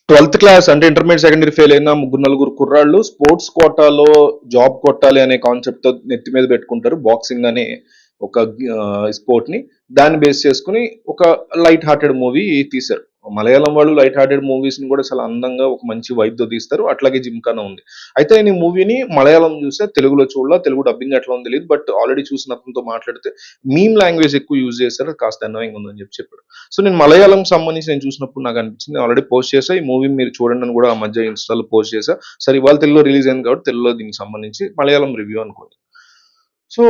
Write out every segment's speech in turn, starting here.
12th class అంటే intermediate secondary fail అయిన ముగ్గురు నలుగురు కుర్రాళ్ళు స్పోర్ట్స్ కోటాలో జాబ్ కొట్టాలి అనే కాన్సెప్ట్ తో నెత్తి మీద పెట్టుకుంటారు బాక్సింగ్ అనే ఒక స్పోర్ట్ ని. దాన్ని బేస్ చేసుకుని ఒక లైట్ హార్టెడ్ మూవీ తీశారు. మలయాళం వాళ్ళు లైట్ హార్టెడ్ మూవీస్ ని కూడా చాలా అందంగా ఒక మంచి వైబ్ తో తీస్తారు. అట్లాగే జిమ్కానా ఉంది. అయితే నేను ఈ మూవీని మలయాళం చూస్తే, తెలుగులో చూడలా. తెలుగు డబ్బింగ్ ఎట్లా ఉందో తెలియదు. బట్ ఆల్రెడీ చూసిన అతనితో మాట్లాడితే మీమ్ లాంగ్వేజ్ ఎక్కువ యూజ్ చేశారు, అది కాస్త అన్వయింగ్ ఉందని చెప్పాడు. సో నేను మలయాళం సంబంధించి నేను చూసినప్పుడు నాకు అనిపించింది, ఆల్రెడీ పోస్ట్ చేసా ఈ మూవీ మీరు చూడండి అని కూడా ఆ మధ్య ఇన్స్టాలో పోస్ట్ చేసా. సరే ఇవాళ తెలుగులో రిలీజ్ అయింది కాబట్టి తెలుగులో దీనికి సంబంధించి మలయాళం రివ్యూ అనుకోండి. సో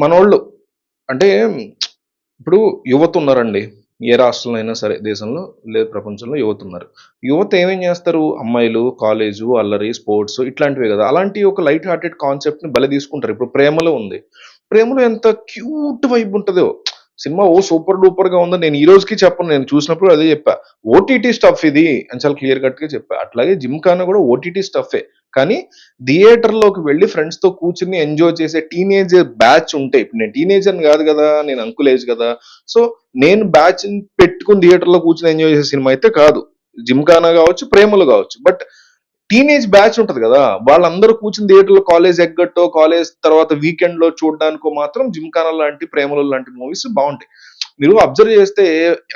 మనోళ్ళు అంటే ఇప్పుడు యువత ఉన్నారండి, ఏ రాష్ట్రంలో అయినా సరే, దేశంలో లేదు ప్రపంచంలో యువత ఉన్నారు. యువత ఏమేం చేస్తారు, అమ్మాయిలు, కాలేజు, అల్లరి, స్పోర్ట్స్ ఇట్లాంటివే కదా. అలాంటి ఒక లైట్ హార్టెడ్ కాన్సెప్ట్ ని బలి తీసుకుంటారు. ఇప్పుడు ప్రేమలో ఉంది, ప్రేమలో ఎంత క్యూట్ వైబ్ ఉంటుందో. సినిమా సూపర్ డూపర్ గా ఉందని నేను ఈ రోజుకి చెప్పను, నేను చూసినప్పుడు అదే చెప్పా. ఓటీటీ స్టఫ్ ఇది అని చాలా క్లియర్ కట్ గా చెప్పా. అట్లాగే జిమ్కానా కూడా ఓటీటీ స్టఫే. కానీ థియేటర్ లోకి వెళ్ళి ఫ్రెండ్స్ తో కూర్చుని ఎంజాయ్ చేసే టీనేజ్ బ్యాచ్ ఉంటే, ఇప్పుడు నేను టీనేజర్ కాదు కదా, నేను అంకుల్ ఏజ్ కదా. సో నేను బ్యాచ్ పెట్టుకుని థియేటర్ లో కూర్చుని ఎంజాయ్ చేసే సినిమా అయితే కాదు జిమ్కానా కావచ్చు, ప్రేమలు కావచ్చు. బట్ టీనేజ్ బ్యాచ్ ఉంటది కదా, వాళ్ళందరూ కూర్చుని థియేటర్లో కాలేజ్ ఎగ్గట్టో, కాలేజ్ తర్వాత వీకెండ్ లో చూడడానికో మాత్రం జిమ్కానా లాంటి, ప్రేమలు లాంటి మూవీస్ బాగుంటాయి. మీరు అబ్జర్వ్ చేస్తే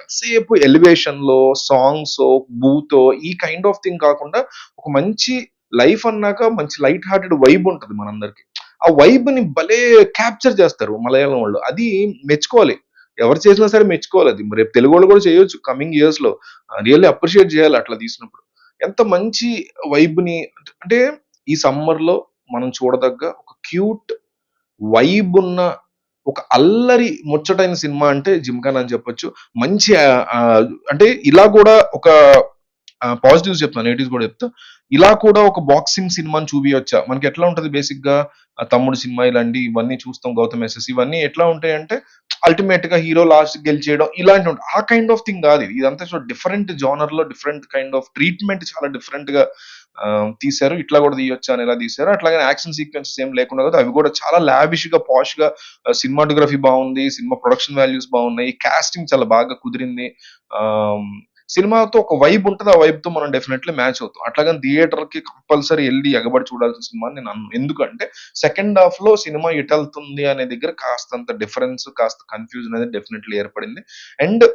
ఎంతసేపు ఎలివేషన్ లో, సాంగ్స్, బూతో ఈ కైండ్ ఆఫ్ థింగ్ కాకుండా ఒక మంచి లైఫ్ అన్నాక మంచి లైట్ హార్టెడ్ వైబ్ ఉంటది మనందరికి. ఆ వైబ్ ని భలే క్యాప్చర్ చేస్తారు మలయాళం వాళ్ళు. అది మెచ్చుకోవాలి, ఎవరు చేసినా సరే మెచ్చుకోవాలి. అది రేపు తెలుగు వాళ్ళు కూడా చేయొచ్చు కమింగ్ ఇయర్స్ లో. రియల్లీ అప్రిషియేట్ చేయాలి అట్లా తీసినప్పుడు. ఎంత మంచి వైబ్ ని, అంటే ఈ సమ్మర్ లో మనం చూడదగ్గ ఒక క్యూట్ వైబ్ ఉన్న ఒక అల్లరి ముచ్చటైన సినిమా అంటే జిమ్కానా అని చెప్పొచ్చు. మంచి అంటే ఇలా కూడా ఒక పాజిటివ్స్ చెప్తాను, నెగిటివ్స్ కూడా చెప్తా. ఇలా కూడా ఒక బాక్సింగ్ సినిమాని చూపియొచ్చా, మనకి ఎట్లా ఉంటది బేసిక్ గా తమ్ముడు సినిమా ఇలాంటి ఇవన్నీ చూస్తాం, గౌతమ్ ఎస్ఎస్ ఇవన్నీ ఎట్లా ఉంటాయంటే అల్టిమేట్ గా హీరో లాస్ట్ గెలిచేయడం ఇలాంటి ఉంటుంది. ఆ కైండ్ ఆఫ్ థింగ్ కాదు ఇది. ఇదంతా సో డిఫరెంట్ జానర్ లో డిఫరెంట్ కైండ్ ఆఫ్ ట్రీట్మెంట్ చాలా డిఫరెంట్ గా తీశారు. ఇట్లా కూడా తీయొచ్చు అని ఎలా తీశారు. అట్లాగే యాక్షన్ సీక్వెన్సెస్ ఏం లేకుండా కదా, అవి కూడా చాలా లావిష్ గా, పాష్ గా. సినిమాటోగ్రఫీ బాగుంది, సినిమా ప్రొడక్షన్ వాల్యూస్ బాగున్నాయి, కాస్టింగ్ చాలా బాగా కుదిరింది. ఆ సినిమాతో ఒక వైబ్ ఉంటుంది, ఆ వైబ్ తో మనం డెఫినెట్లీ మ్యాచ్ అవుతాం. అట్లాగని థియేటర్ కి కంపల్సరీ వెళ్ళి ఎగబడి చూడాల్సిన సినిమా అని నేను ఎందుకంటే సెకండ్ హాఫ్ లో సినిమా ఎటు వెళ్తుంది అనే దగ్గర కాస్తంత డిఫరెన్స్, కాస్త కన్ఫ్యూజన్ అనేది డెఫినెట్లీ ఏర్పడింది. అండ్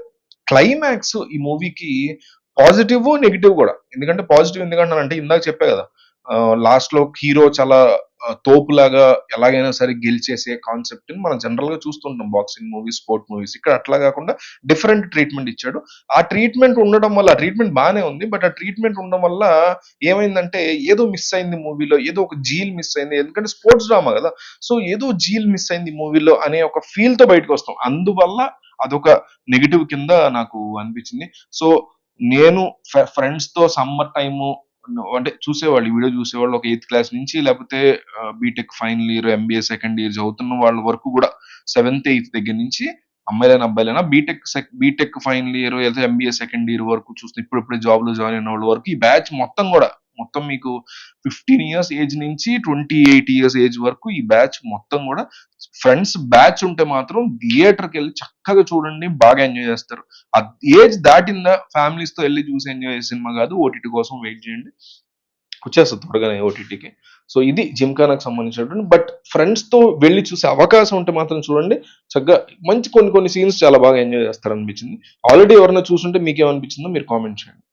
క్లైమాక్స్ ఈ మూవీకి పాజిటివ్, నెగిటివ్ కూడా. ఎందుకంటే పాజిటివ్ ఎందుకంటానంటే ఇందాక చెప్పా కదా, లాస్ట్ లో హీరో చాలా తోపులాగా ఎలాగైనా సరే గెలిచేసే కాన్సెప్ట్ ని మనం జనరల్ గా చూస్తుంటాం బాక్సింగ్ మూవీస్, స్పోర్ట్ మూవీస్. ఇక్కడ అట్లా కాకుండా డిఫరెంట్ ట్రీట్మెంట్ ఇచ్చాడు. ఆ ట్రీట్మెంట్ ఉండడం వల్ల, ఆ ట్రీట్మెంట్ బాగానే ఉంది, బట్ ఆ ట్రీట్మెంట్ ఉండడం వల్ల ఏమైందంటే ఏదో మిస్ అయింది మూవీలో, ఏదో ఒక జీల్ మిస్ అయింది. ఎందుకంటే స్పోర్ట్స్ డ్రామా కదా, సో ఏదో జీల్ మిస్ అయింది మూవీలో అనే ఒక ఫీల్ తో బయటకు వస్తాం. అందువల్ల అదొక నెగిటివ్ కింద నాకు అనిపించింది. సో నేను ఫ్రెండ్స్ తో సమ్మర్ టైము అంటే చూసేవాళ్ళు, ఈ వీడియో చూసేవాళ్ళు ఒక 8th క్లాస్ నుంచి, లేకపోతే BTech final year, MBA second year చదువుతున్న వాళ్ళ వరకు కూడా, 7th 8th దగ్గర నుంచి అమ్మాయిలైనా అబ్బాయిలైనా బీటెక్ ఫైనల్ ఇయర్ లేదా ఎంబీఏ సెకండ్ ఇయర్ వరకు చూస్తే ఇప్పుడిప్పుడే జాబ్ లో జాయిన్ అయిన వాళ్ళ వరకు ఈ బ్యాచ్ మొత్తం కూడా, మొత్తం మీకు 15 ఇయర్స్ ఏజ్ నుంచి 28 ఇయర్స్ ఏజ్ వరకు ఈ బ్యాచ్ మొత్తం కూడా ఫ్రెండ్స్ బ్యాచ్ ఉంటే మాత్రం థియేటర్కి వెళ్ళి చక్కగా చూడండి, బాగా ఎంజాయ్ చేస్తారు. ఆ ఏజ్ దాటిందా ఫ్యామిలీస్ తో వెళ్ళి చూసి ఎంజాయ్ చేసే సినిమా కాదు. ఓటీటీ కోసం వెయిట్ చేయండి, వచ్చేస్తుంది త్వరగానే ఓటీటీకి. సో ఇది జిమ్కానాకు సంబంధించినటువంటి. బట్ ఫ్రెండ్స్ తో వెళ్ళి చూసే అవకాశం ఉంటే మాత్రం చూడండి, చక్కగా మంచి కొన్ని కొన్ని సీన్స్ చాలా బాగా ఎంజాయ్ చేస్తారు అనిపించింది. ఆల్రెడీ ఎవరైనా చూసుంటే మీకేమనిపించిందో మీరు కామెంట్ చేయండి.